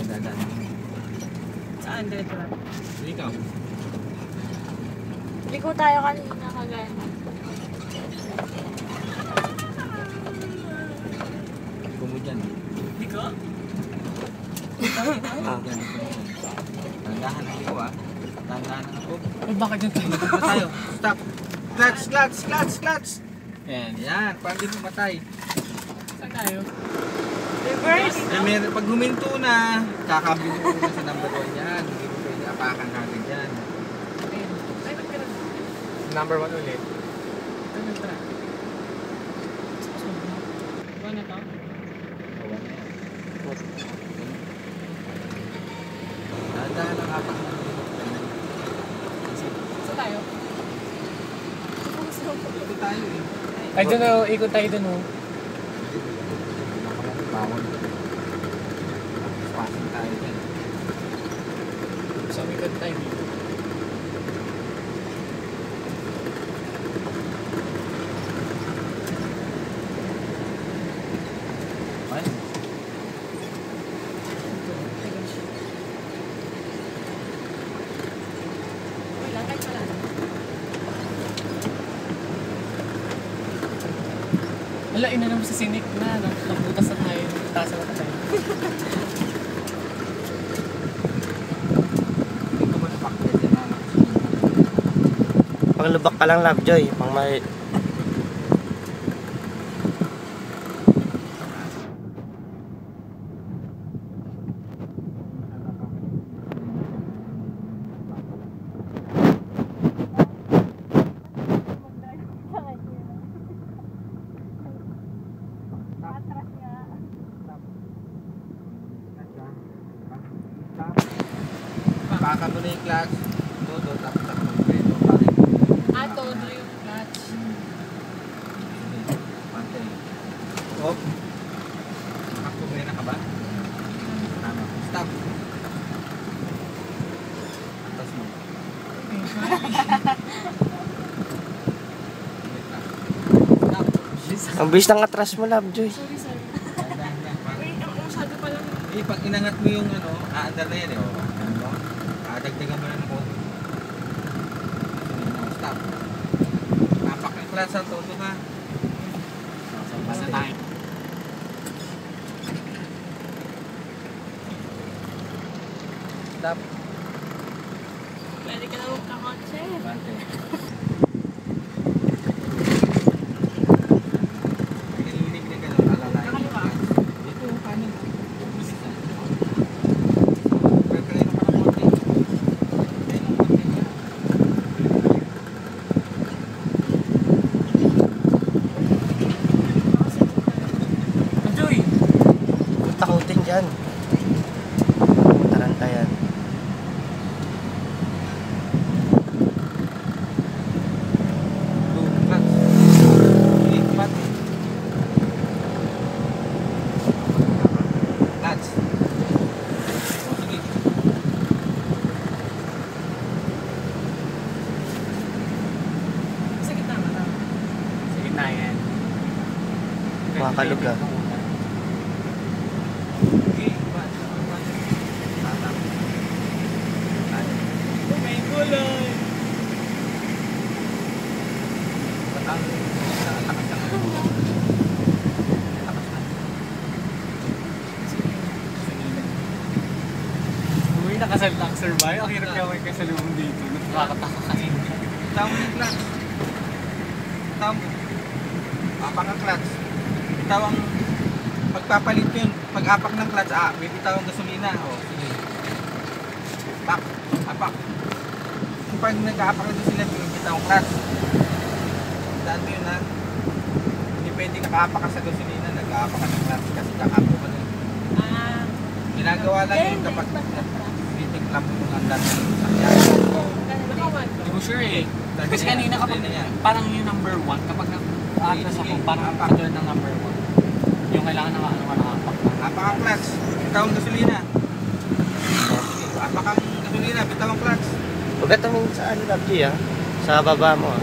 tayo dadaan? Saan? Diretso lang. Ikaw. Liko tayo kanina kagaya. Ikaw mo dyan. Liko? Tandahan ang liko ah. Tandahan ang ako. Ay, bakit dyan tayo? Dito pa tayo. Stop. Clutch, clutch, clutch, clutch. Yan. Para di pumatay. Saan tayo? Reverse. Pag huminto na, kakabili mo na sa number 1 yan. Hindi mo pwede apakan kagad yan. Ayun. Ay, ba't ka na? Number 1 ulit. Ano yung track? Iwan na to? Awan na yan. Dahan ang apak na. Saan tayo? Dito tayo eh. Ay, doon o. Ikot tayo doon o. Bawal. Passing tayo dyan. So, ikot tayo dito. Ay. Uy, langkay pala. Wala, ina naman sa sinik na. Nabutas na tayo. Tasa na tayo. Hindi ko man pakit yan na. Panglubak pa lang, Lovejoy. Pang may... Baka mo na yung clutch. Todo, tapos mag-preno. Ah, todo yung clutch. Pantay. Stop. Nakakumena ka ba? Tama. Stop. Antas mo. Stop. Ang bilis ng atras mo, Lovejoy. Sorry, sorry. Dahan-dahan. Wait, masyado pa lang. Eh, pag inangat mo yung ano, aandar na yan eh. Oh. Ano? Dagdagan mo na ng konti. Stop. Napak yung clutch sa todo ka. Basta tayo. Stop. Pwede ka na huwag na kotse. Bante. Nililig na gano'n, alalayan yung clutch. Dito, kanin. Pagkalino ka ng konti. Ayun ang konti niya. Enjoy! Takutin dyan. Taranta yan. Clutch. Lipat. Clutch. O, sige. Sa gitna ba tayo? Sige na yan. Makakalog ah. Okay, clutch. Tatap. Clutch. May kulay! Batang. Lakas lang. Lakas lang. Uy, nakasal lang, sir ba? Ang hirap niya may kasalubong dito. Nakakataka kasi. Tama yung clutch. Tama. Apak ang clutch. Bitaw ang pagpapalit yun. Pag-apak ng clutch, may bitaw ang gasolina. O, sige. Apak. Apak. Pag nag-aapak ng gasolina, may bitaw ang clutch. Daan mo yun ha. Hindi pwede nakaapak ka sa gasolina, nag-aapak ka ng clutch kasi kakapo ka na. Ah. Ginagawa lang Eh, yun kapag hindi. titiklam mo yung andar ng sakyan. Nakawan ka. Hindi ko sure eh. Kasi kanina kapag parang yung number 1, kapag nag-atras ako, parang katulad ng number 1. Yung kailangan ng ano ka nakapak na. Apak ang clutch, bitaw ang gasolina. Apak ang gasolina, bitaw ang clutch. Huwag ka tumingin sa ano, Lovejoy ah. Sa baba mo ah.